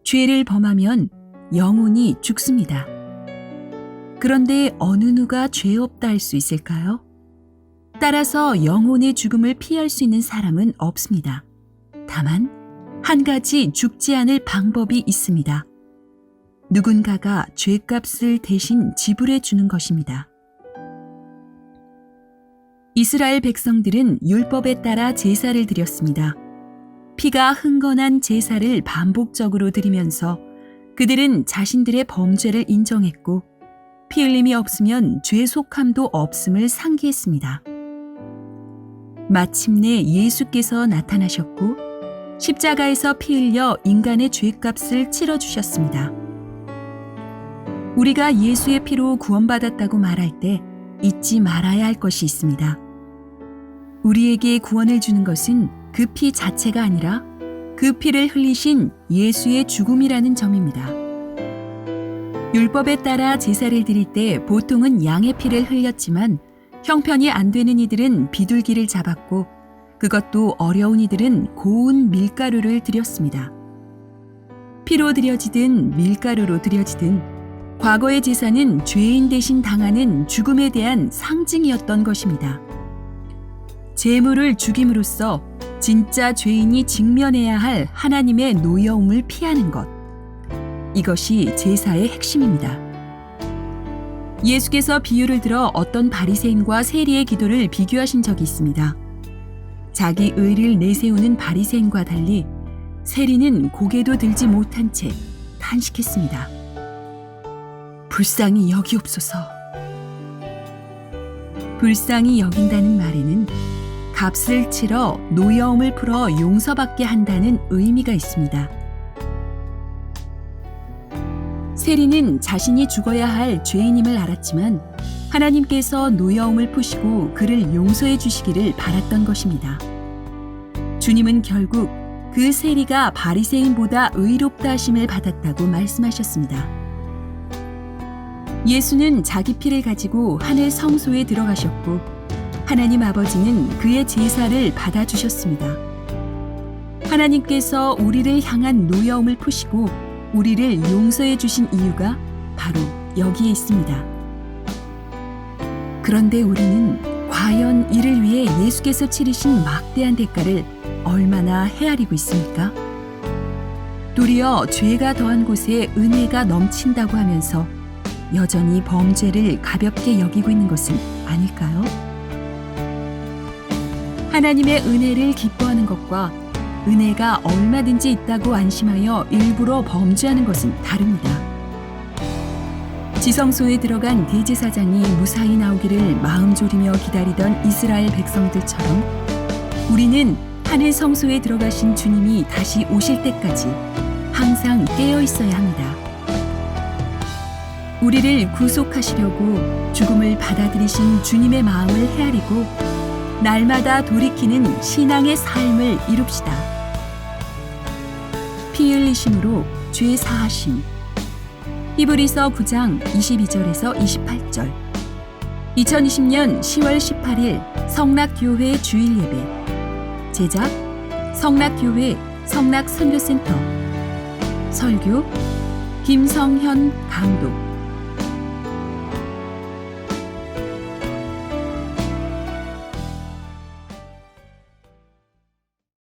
죄를 범하면 영혼이 죽습니다. 그런데 어느 누가 죄 없다 할 수 있을까요? 따라서 영혼의 죽음을 피할 수 있는 사람은 없습니다. 다만 한 가지 죽지 않을 방법이 있습니다. 누군가가 죄값을 대신 지불해 주는 것입니다. 이스라엘 백성들은 율법에 따라 제사를 드렸습니다. 피가 흥건한 제사를 반복적으로 드리면서 그들은 자신들의 범죄를 인정했고 피 흘림이 없으면 죄 속함도 없음을 상기했습니다. 마침내 예수께서 나타나셨고 십자가에서 피 흘려 인간의 죄값을 치러주셨습니다. 우리가 예수의 피로 구원받았다고 말할 때 잊지 말아야 할 것이 있습니다. 우리에게 구원을 주는 것은 그 피 자체가 아니라 그 피를 흘리신 예수의 죽음이라는 점입니다. 율법에 따라 제사를 드릴 때 보통은 양의 피를 흘렸지만 형편이 안 되는 이들은 비둘기를 잡았고 그것도 어려운 이들은 고운 밀가루를 드렸습니다. 피로 드려지든 밀가루로 드려지든 과거의 제사는 죄인 대신 당하는 죽음에 대한 상징이었던 것입니다. 제물을 죽임으로써 진짜 죄인이 직면해야 할 하나님의 노여움을 피하는 것. 이것이 제사의 핵심입니다. 예수께서 비유를 들어 어떤 바리새인과 세리의 기도를 비교하신 적이 있습니다. 자기 의를 내세우는 바리새인과 달리 세리는 고개도 들지 못한 채 탄식했습니다. 불쌍히 여기옵소서. 불쌍히 여긴다는 말에는 값을 치러 노여움을 풀어 용서받게 한다는 의미가 있습니다. 세리는 자신이 죽어야 할 죄인임을 알았지만 하나님께서 노여움을 푸시고 그를 용서해 주시기를 바랐던 것입니다. 주님은 결국 그 세리가 바리새인보다 의롭다 하심을 받았다고 말씀하셨습니다. 예수는 자기 피를 가지고 하늘 성소에 들어가셨고 하나님 아버지는 그의 제사를 받아주셨습니다. 하나님께서 우리를 향한 노여움을 푸시고 우리를 용서해 주신 이유가 바로 여기에 있습니다. 그런데 우리는 과연 이를 위해 예수께서 치르신 막대한 대가를 얼마나 헤아리고 있습니까? 도리어 죄가 더한 곳에 은혜가 넘친다고 하면서 여전히 범죄를 가볍게 여기고 있는 것은 아닐까요? 하나님의 은혜를 기뻐하는 것과 은혜가 얼마든지 있다고 안심하여 일부러 범죄하는 것은 다릅니다. 지성소에 들어간 대제사장이 무사히 나오기를 마음 졸이며 기다리던 이스라엘 백성들처럼 우리는 하늘 성소에 들어가신 주님이 다시 오실 때까지 항상 깨어 있어야 합니다. 우리를 구속하시려고 죽음을 받아들이신 주님의 마음을 헤아리고 날마다 돌이키는 신앙의 삶을 이룹시다. 피 흘리심으로 죄 사하심. 히브리서 9장 22절에서 28절. 2020년 10월 18일 성락교회 주일 예배. 제작 성락교회 성락선교센터. 설교 김성현 감독.